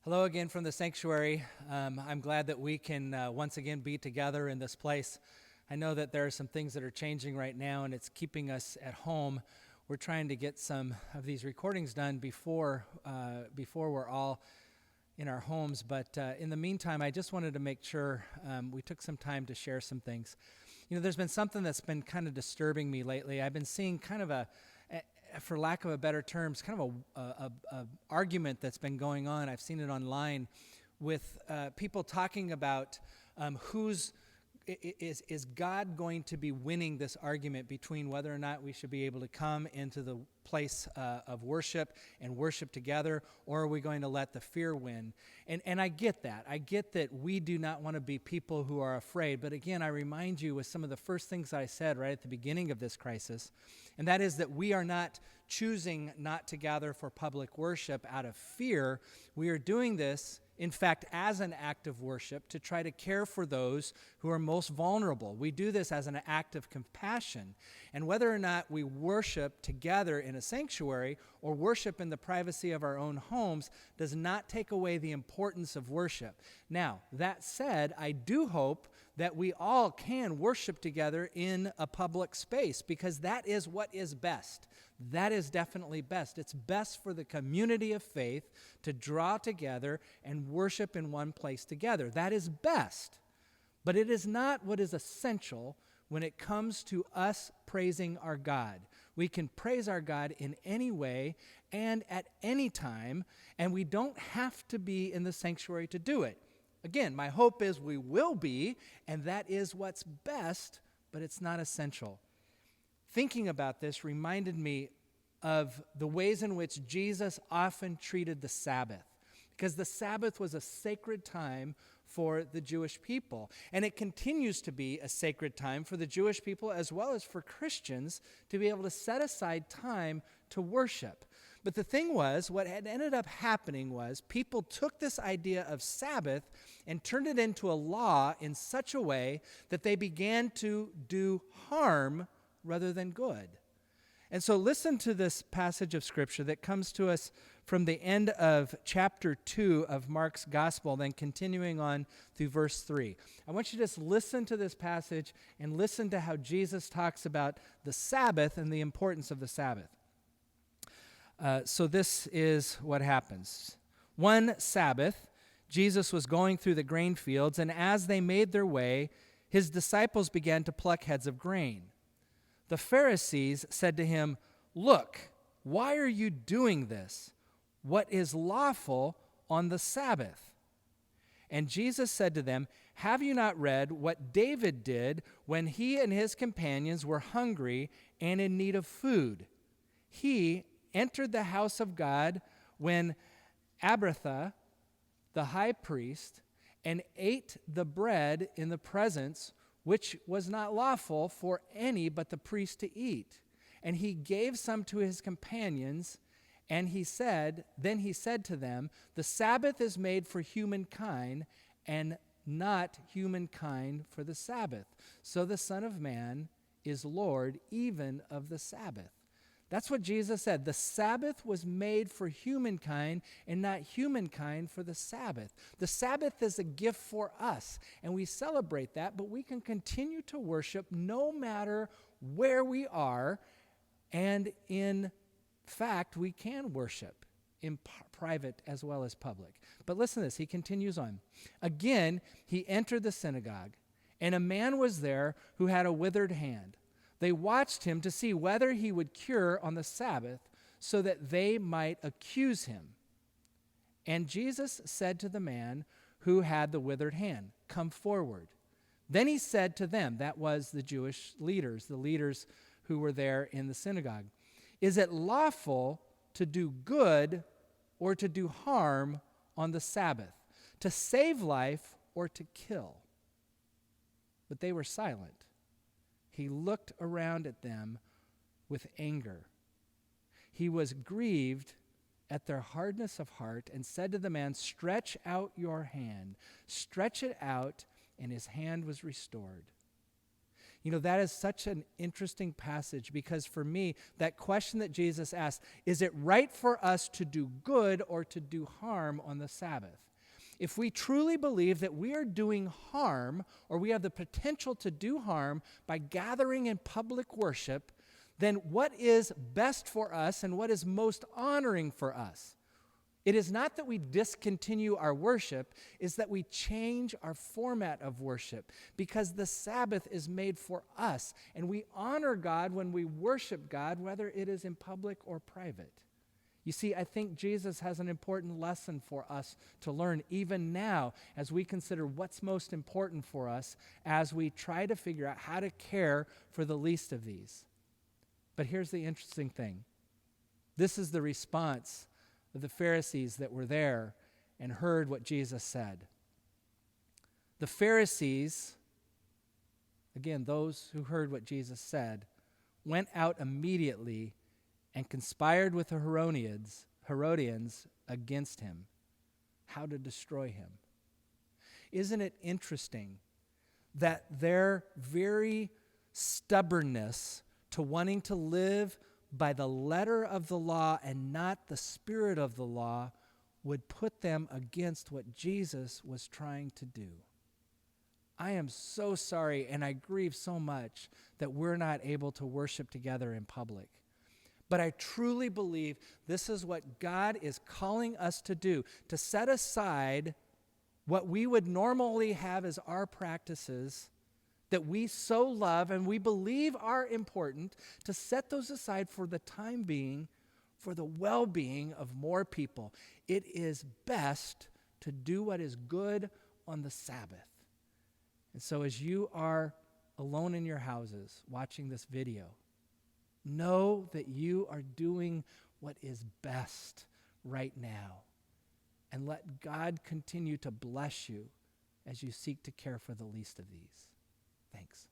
Hello again from the sanctuary. I'm glad that we can once again be together in this place. I know that there are some things that are changing right now, and it's keeping us at home. We're trying to get some of these recordings done before we're all in our homes. But in the meantime, I just wanted to make sure we took some time to share some things. You know, there's been something that's been kind of disturbing me lately. I've been seeing kind of for lack of a better terms, kind of a argument that's been going on. I've seen it online with people talking about is God going to be winning this argument between whether or not we should be able to come into the place of worship and worship together, or are we going to let the fear win? And I get that. I get that we do not want to be people who are afraid. But again, I remind you with some of the first things I said right at the beginning of this crisis, and that is that we are not choosing not to gather for public worship out of fear. We are doing this, in fact, as an act of worship to try to care for those who are most vulnerable. We do this as an act of compassion. And whether or not we worship together in a sanctuary or worship in the privacy of our own homes does not take away the importance of worship. Now, that said, I do hope that we all can worship together in a public space, because that is what is best. That is definitely best. It's best for the community of faith to draw together and worship in one place together. That is best. But it is not what is essential when it comes to us praising our God. We can praise our God in any way and at any time, and we don't have to be in the sanctuary to do it. Again, my hope is we will be, and that is what's best, but it's not essential. Thinking about this reminded me of the ways in which Jesus often treated the Sabbath, because the Sabbath was a sacred time for the Jewish people, and it continues to be a sacred time for the Jewish people as well as for Christians to be able to set aside time to worship. But the thing was, what had ended up happening was people took this idea of Sabbath and turned it into a law in such a way that they began to do harm rather than good. And so listen to this passage of Scripture that comes to us from the end of chapter 2 of Mark's Gospel, then continuing on through verse 3. I want you to just listen to this passage and listen to how Jesus talks about the Sabbath and the importance of the Sabbath. So this is what happens. One Sabbath, Jesus was going through the grain fields, and as they made their way, his disciples began to pluck heads of grain. The Pharisees said to him, "Look, why are you doing this? What is lawful on the Sabbath?" And Jesus said to them, "Have you not read what David did when he and his companions were hungry and in need of food? He entered the house of God when Abiathar, the high priest, and ate the bread in the presence which was not lawful for any but the priest to eat. And he gave some to his companions, and then he said to them, the Sabbath is made for humankind, and not humankind for the Sabbath. So the Son of Man is Lord even of the Sabbath." That's what Jesus said. The Sabbath was made for humankind and not humankind for the Sabbath. The Sabbath is a gift for us, and we celebrate that, but we can continue to worship no matter where we are, and in fact, we can worship in private as well as public. But listen to this. He continues on. Again, he entered the synagogue, and a man was there who had a withered hand. They watched him to see whether he would cure on the Sabbath so that they might accuse him. And Jesus said to the man who had the withered hand, "Come forward." Then he said to them, that was the Jewish leaders, the leaders who were there in the synagogue, "Is it lawful to do good or to do harm on the Sabbath, to save life or to kill?" But they were silent. He looked around at them with anger. He was grieved at their hardness of heart and said to the man, "Stretch out your hand." Stretch it out, and his hand was restored. You know, that is such an interesting passage because for me, that question that Jesus asked, is it right for us to do good or to do harm on the Sabbath? If we truly believe that we are doing harm or we have the potential to do harm by gathering in public worship, then what is best for us and what is most honoring for us? It is not that we discontinue our worship, it's that we change our format of worship because the Sabbath is made for us, and we honor God when we worship God, whether it is in public or private. You see, I think Jesus has an important lesson for us to learn even now as we consider what's most important for us as we try to figure out how to care for the least of these. But here's the interesting thing. This is the response of the Pharisees that were there and heard what Jesus said. The Pharisees, again, those who heard what Jesus said, went out immediately and conspired with the Herodians against him, how to destroy him. Isn't it interesting that their very stubbornness to wanting to live by the letter of the law and not the spirit of the law would put them against what Jesus was trying to do? I am so sorry, and I grieve so much that we're not able to worship together in public. But I truly believe this is what God is calling us to do, to set aside what we would normally have as our practices that we so love and we believe are important, to set those aside for the time being, for the well-being of more people. It is best to do what is good on the Sabbath. And so as you are alone in your houses watching this video, know that you are doing what is best right now. And let God continue to bless you as you seek to care for the least of these. Thanks.